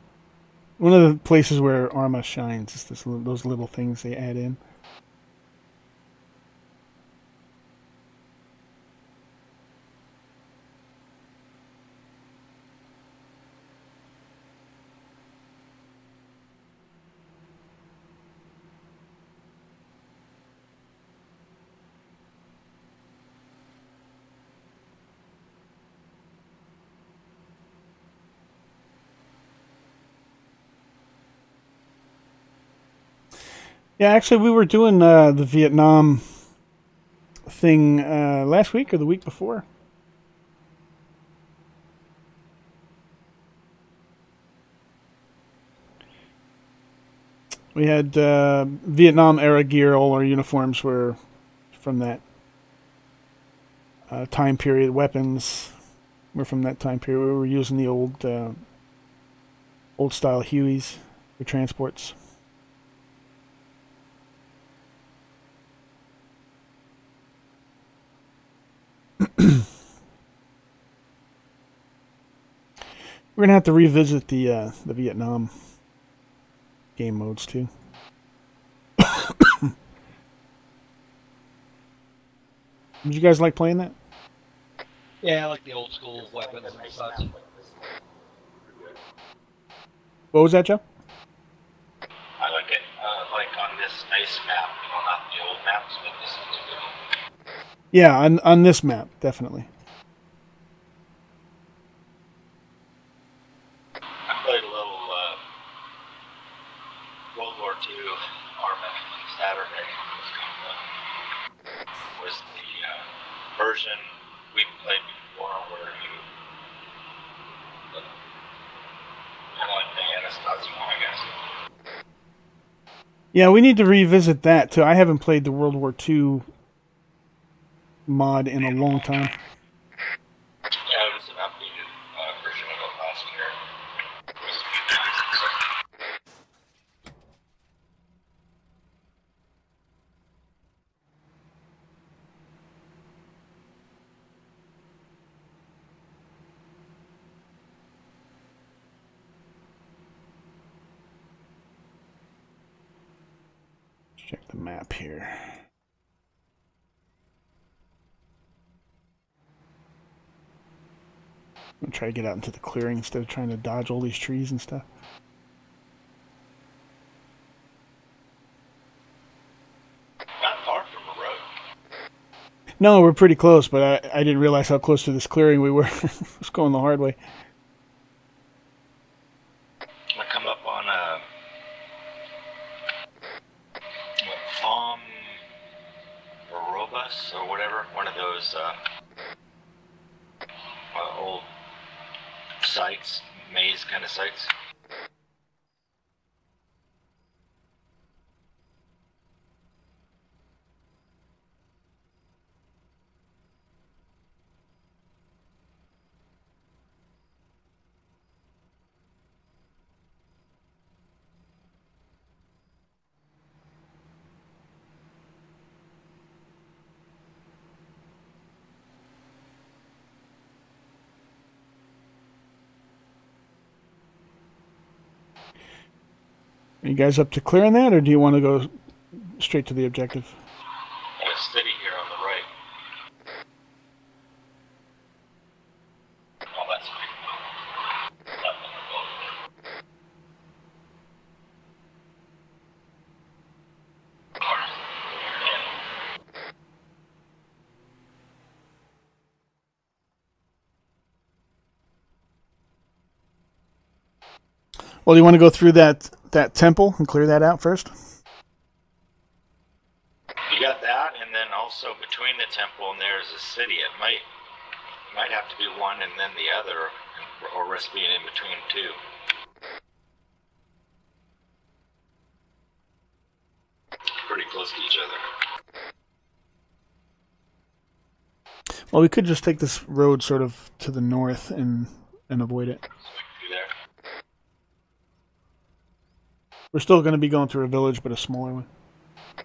places where Arma shines. It's those little things they add in. Yeah, actually, we were doing the Vietnam thing last week or the week before. We had Vietnam era gear. All our uniforms were from that time period. Weapons were from that time period. We were using the old style Hueys for transports. We're gonna have to revisit the Vietnam game modes too. Did you guys like playing that? Yeah, I like the old school weapons and such. What was that, Joe? I like it. Like on this nice map, not the old maps, but this is a good one. Yeah, on this map, definitely. I played a little World War II Arma on Saturday. It was kind of fun. It was the version we played before where you kind of like the Anastasio, I guess. Yeah, we need to revisit that too. I haven't played the World War II mod in a long time. Yeah, it was an updated version of it last year. It was a few times, so. Let's check the map here. I'm gonna try to get out into the clearing instead of trying to dodge all these trees and stuff. Not far from a road. No, we're pretty close, but I didn't realize how close to this clearing we were. Let's go on the hard way. I come up on Farm Robus or whatever, one of those old sites, maze kind of sites. Are you guys up to clearing that, or do you want to go straight to the objective? Got a city here on the right. Oh, that's big. Up on the boat. Well, you want to go through that temple and clear that out first? You got that, and then also between the temple and there's a city. It might have to be one and then the other, or risk being in between two. Pretty close to each other. Well, we could just take this road sort of to the north and avoid it. So we can do there. We're still going to be going through a village, but a smaller one. Yeah.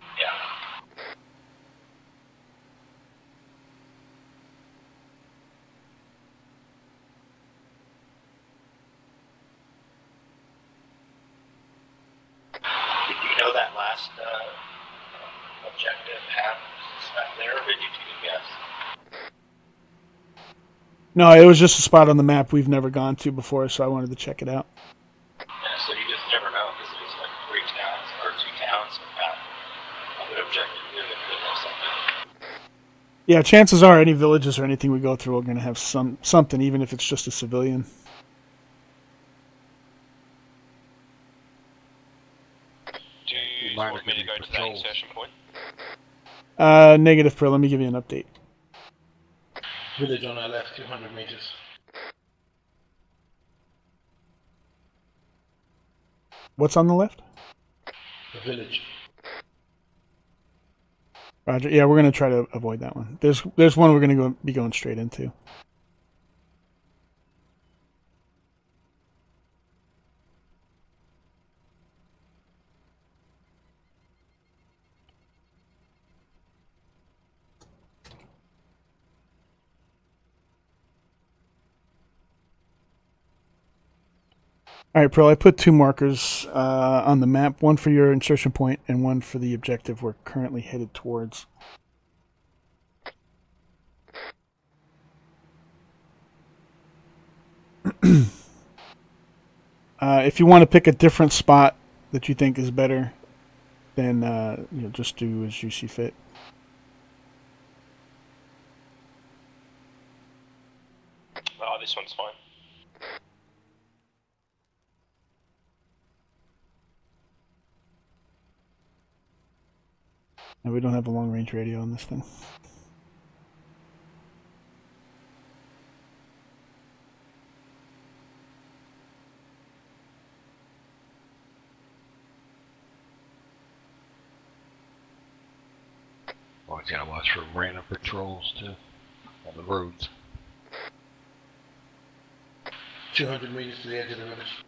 Did you know that last objective had stuff there, or did you take a guess? No, it was just a spot on the map we've never gone to before, so I wanted to check it out. Yeah, so you just never know, because there's like 3 towns, or 2 towns, a good objective here that could have something. Yeah, chances are any villages or anything we go through are going to have something, even if it's just a civilian. Do you want me to go to that insertion point? Negative, Pro. Let me give you an update. Village on our left, 200 meters. What's on the left? The village. Roger. Yeah, we're going to try to avoid that one. There's one we're going to be going straight into. All right, Pearl, I put 2 markers on the map, one for your insertion point and one for the objective we're currently headed towards. If you want to pick a different spot that you think is better, then just do as you see fit. Oh, this one's fine. And we don't have a long-range radio on this thing. Well, I gotta watch for random patrols too on the roads. 200 meters to the edge of the village.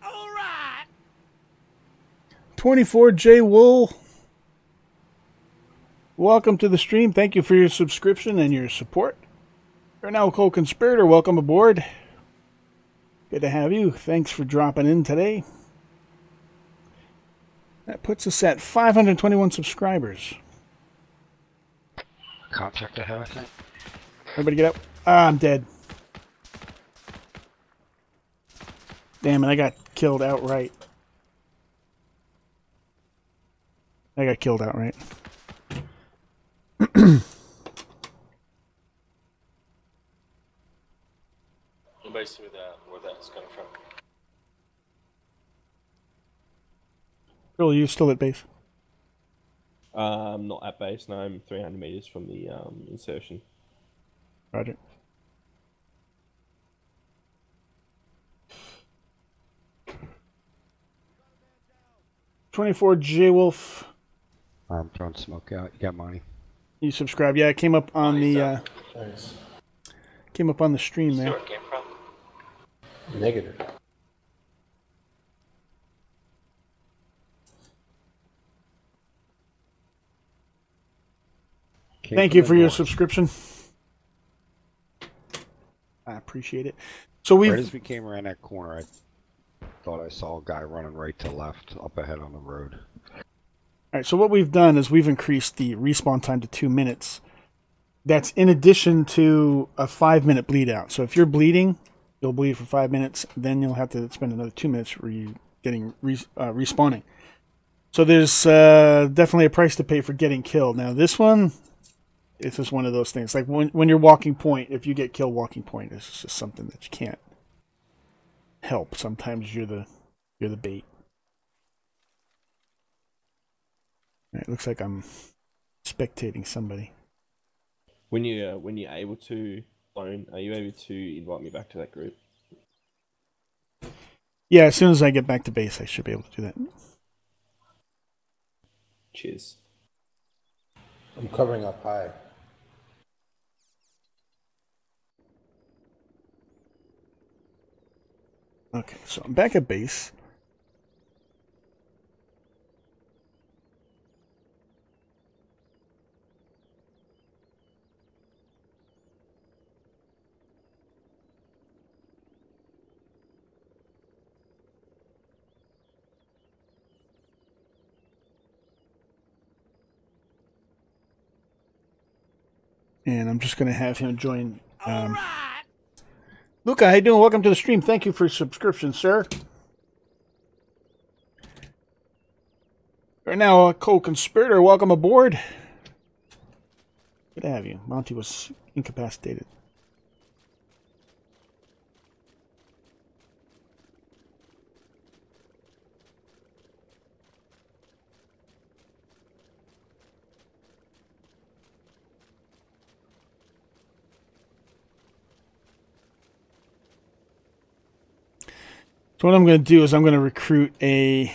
All right. 24J Wool. Welcome to the stream. Thank you for your subscription and your support. You're now Lone Conspirator. Welcome aboard. Good to have you. Thanks for dropping in today. That puts us at 521 subscribers. Contract I have, I think. Everybody get up. Ah, I'm dead. Damn it, I got killed outright. I got killed outright. Anybody see where that's coming from? Bill, you still at base? Not at base, no, I'm 300 meters from the insertion. Roger. .24 J Wolf. I'm throwing smoke out. You got money. You subscribe. Yeah, it came up on the Thanks. came up on the stream See there. where it came from? Negative. Thank you for your subscription. I appreciate it. So Right we've as we came around that corner, I thought I saw a guy running right to left up ahead on the road. all right. So what we've done is we've increased the respawn time to 2 minutes. That's in addition to a 5-minute bleed out. So if you're bleeding, you'll bleed for 5 minutes. Then you'll have to spend another 2 minutes respawning. So there's definitely a price to pay for getting killed. Now this one, it's just one of those things. Like when you're walking point, if you get killed walking point, it's just something that you can't help. Sometimes you're the bait. All right, it looks like I'm spectating somebody. When you're able to, Lone, are you able to invite me back to that group? Yeah, as soon as I get back to base, I should be able to do that. Cheers. I'm covering up high. Okay, so I'm back at base. And I'm just going to have him join. Luca, how you doing? Welcome to the stream. Thank you for your subscription, sir. Right now, Co-Conspirator, welcome aboard. Good to have you. Monty was incapacitated. So what I'm going to do is I'm going to recruit a...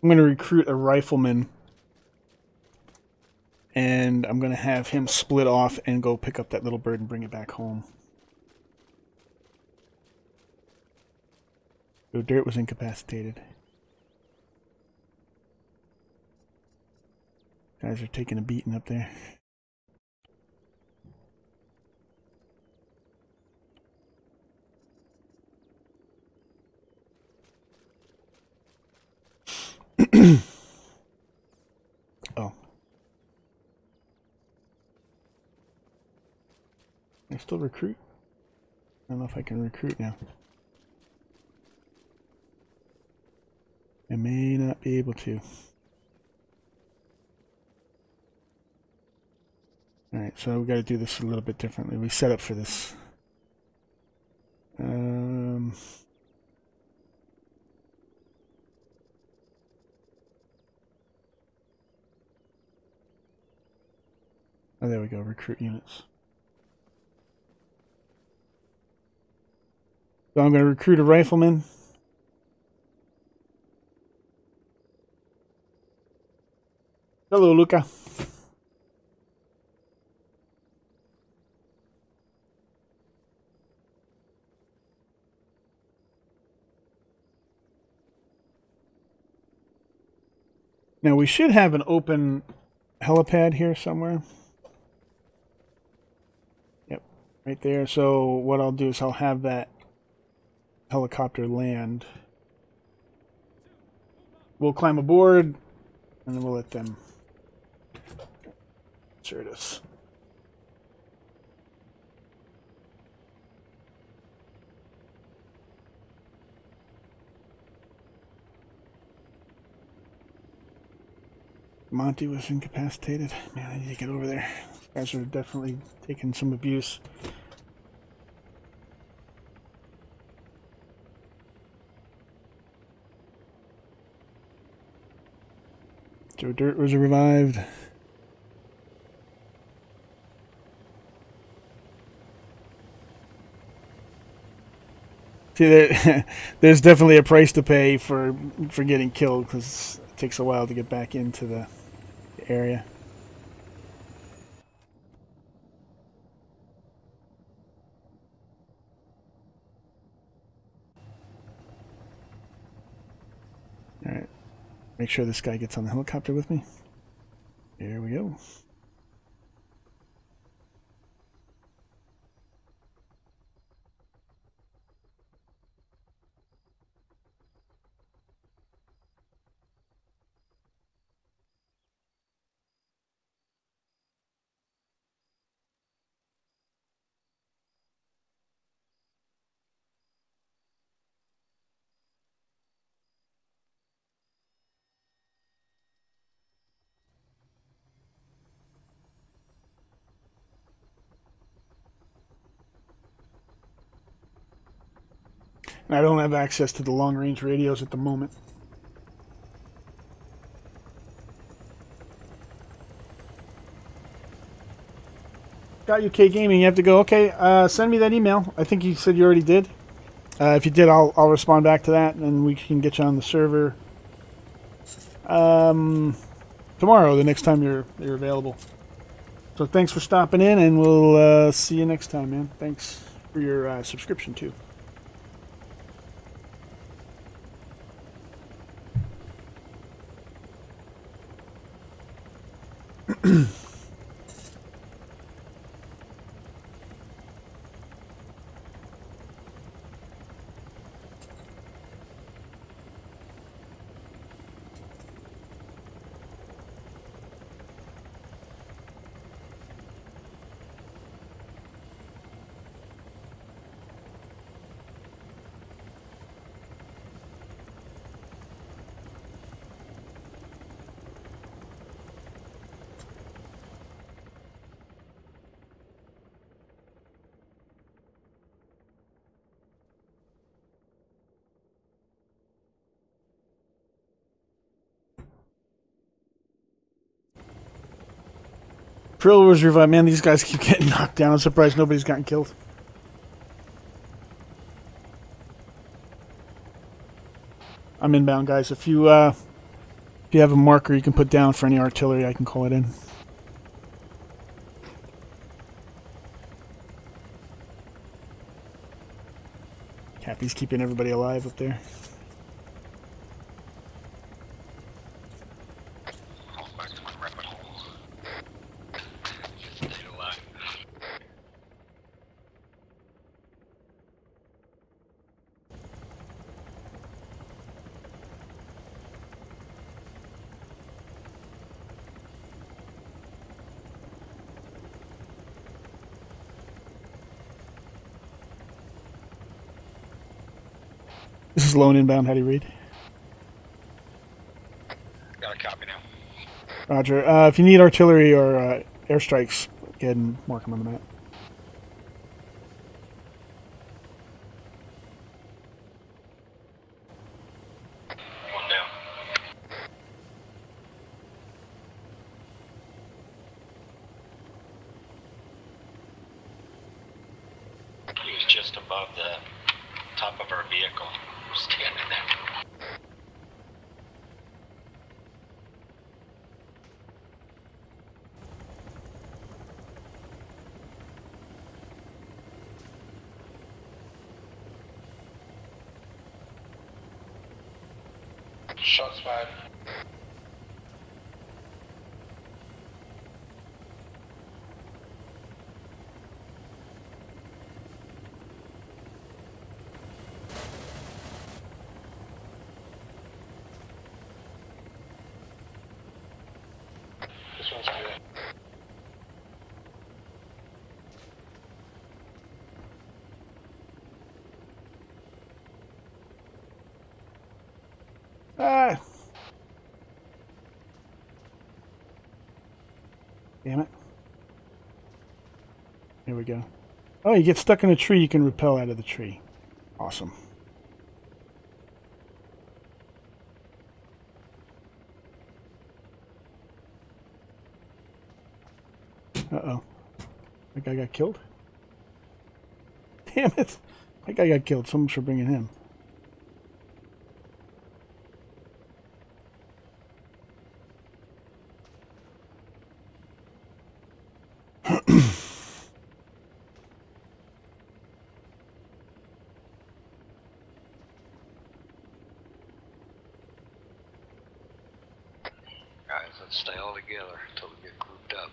I'm going to recruit a rifleman. And I'm going to have him split off and go pick up that little bird and bring it back home. So Dirt was incapacitated. Guys are taking a beating up there. Oh. Can I still recruit? I don't know if I can recruit now. I may not be able to. Alright, so we got to do this a little bit differently. We set up for this. Oh, there we go. Recruit units. So I'm going to recruit a rifleman. Hello, Luca. Now we should have an open helipad here somewhere. Yep, right there. So what I'll do is I'll have that helicopter land. We'll climb aboard and then we'll let them insert us. Monty was incapacitated. Man, I need to get over there. These guys are definitely taking some abuse. Joe Dirt was revived. See, there's definitely a price to pay for getting killed because it takes a while to get back into the area. All right, make sure this guy gets on the helicopter with me. Here we go. I don't have access to the long-range radios at the moment. Got UK Gaming. You have to go. Okay, send me that email. I think you said you already did. If you did, I'll respond back to that, and we can get you on the server tomorrow. The next time you're available. So thanks for stopping in, and we'll see you next time, man. Thanks for your subscription too. Trill was revived. Man, these guys keep getting knocked down. I'm surprised nobody's gotten killed. I'm inbound, guys. If you have a marker you can put down for any artillery, I can call it in. Cappy's keeping everybody alive up there. This is Lone inbound. How do you read? Got a copy now. Roger. If you need artillery or airstrikes, go ahead and mark them on the map. One down. He was just above the top of our vehicle. We're standing there. Shots fired. This one's good. Ah! Damn it. Here we go. Oh, you get stuck in a tree, you can rappel out of the tree. Awesome. Uh-oh. That guy got killed? Damn it. That guy got killed. Someone should bring in him. Guys, let's stay all together until we get grouped up.